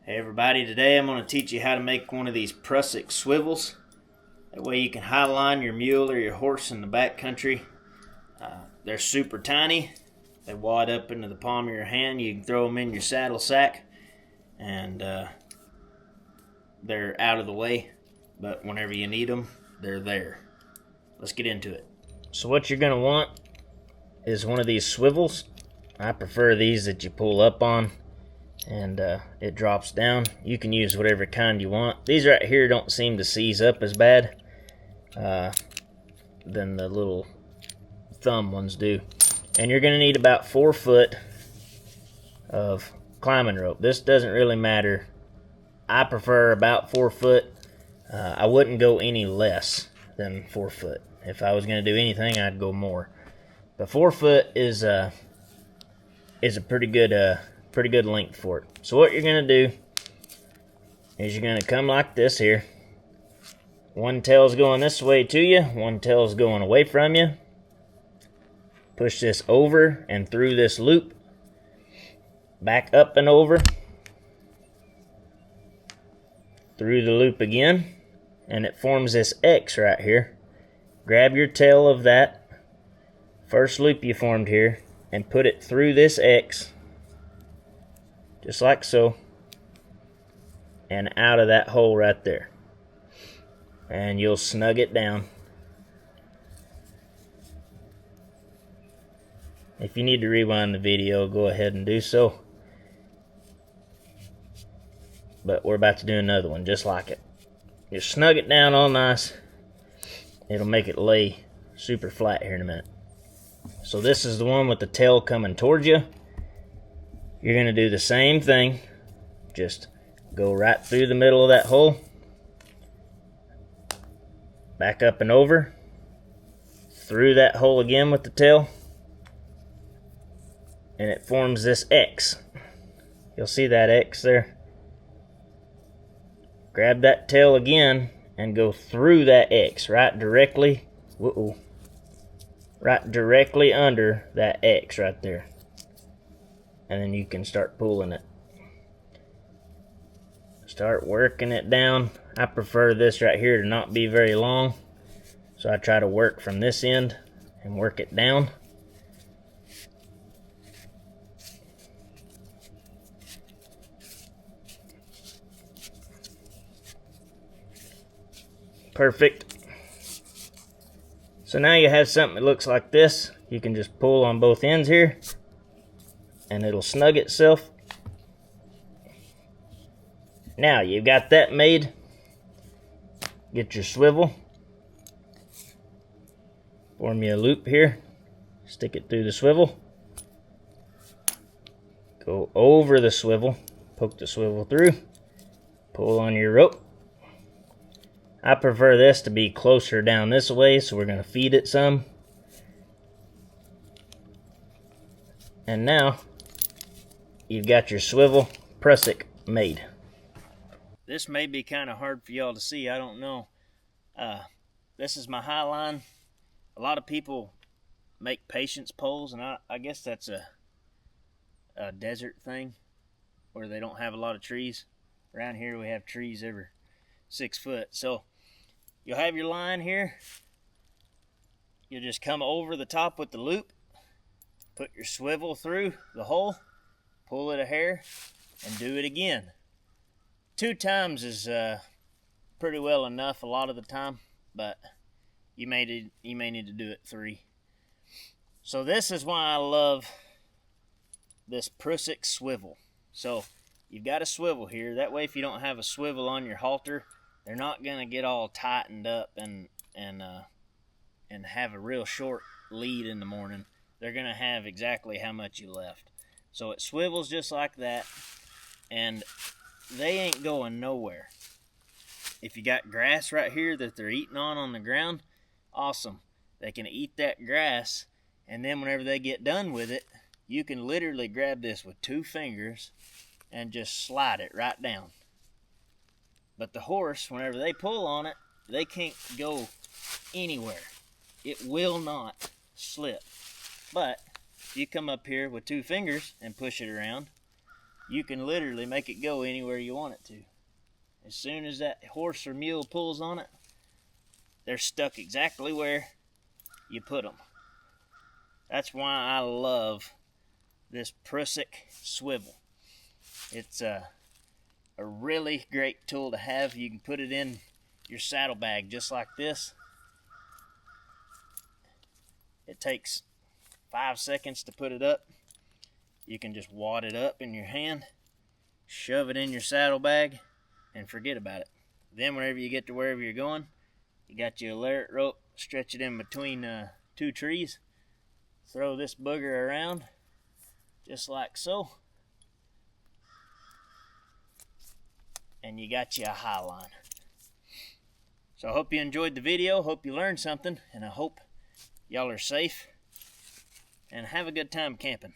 Hey everybody, today I'm going to teach you how to make one of these prusik swivels. That way you can highline your mule or your horse in the backcountry. They're super tiny. They wad up into the palm of your hand. You can throw them in your saddle sack and they're out of the way. But whenever you need them, they're there. Let's get into it. So what you're going to want is one of these swivels. I prefer these that you pull up on and it drops down. You can use whatever kind you want. These right here don't seem to seize up as bad than the little thumb ones do. And you're gonna need about 4 foot of climbing rope. This doesn't really matter. I prefer about 4 foot. I wouldn't go any less than 4 foot. If I was gonna do anything, I'd go more. But 4 foot is a pretty good length for it. So what you're gonna do is you're gonna come like this here. One tail's going this way to you, one tail's going away from you. Push this over and through this loop, back up and over, through the loop again, and it forms this X right here. Grab your tail of that first loop you formed here and put it through this X, just like so, and out of that hole right there. And you'll snug it down. If you need to rewind the video, go ahead and do so. But we're about to do another one just like it. You snug it down all nice. It'll make it lay super flat here in a minute. So this is the one with the tail coming towards you. You're going to do the same thing. Just go right through the middle of that hole. Back up and over. Through that hole again with the tail. And it forms this X. You'll see that X there. Grab that tail again and go through that X right directly. Right directly under that X right there. And then you can start pulling it. Start working it down. I prefer this right here to not be very long, so I try to work from this end and work it down. Perfect. So now you have something that looks like this. You can just pull on both ends here and it'll snug itself. Now you've got that made. Get your swivel. Form you a loop here. Stick it through the swivel. Go over the swivel. Poke the swivel through. Pull on your rope. I prefer this to be closer down this way, so we're going to feed it some. And now you've got your swivel prusik made. This may be kind of hard for y'all to see, I don't know. This is my HIGHLINE. A lot of people make patience poles, and I guess that's a desert thing where they don't have a lot of trees. Around here we have trees every 6 foot. So you'll have your line here. You'll just come over the top with the loop, put your swivel through the hole, pull it a hair, and do it again. 2 times is pretty well enough a lot of the time, but you may need to do it 3. So this is why I love this prusik swivel. So you've got a swivel here. That way, if you don't have a swivel on your halter, they're not gonna get all tightened up and have a real short lead in the morning. They're gonna have exactly how much you left. So it swivels just like that, and they ain't going nowhere. If you got grass right here that they're eating on the ground, awesome. They can eat that grass, and then whenever they get done with it, you can literally grab this with 2 fingers and just slide it right down. But the horse, whenever they pull on it, they can't go anywhere. It will not slip. But if you come up here with 2 fingers and push it around, you can literally make it go anywhere you want it to. As soon as that horse or mule pulls on it, they're stuck exactly where you put them. That's why I love this prusik swivel. It's a really great tool to have. You can put it in your saddlebag just like this. It takes 5 seconds to put it up. You can just wad it up in your hand, shove it in your saddlebag, and forget about it. Then whenever you get to wherever you're going, you got your lariat rope, stretch it in between 2 trees, throw this booger around just like so, and you got you a highline. So I hope you enjoyed the video, hope you learned something, and I hope y'all are safe and have a good time camping.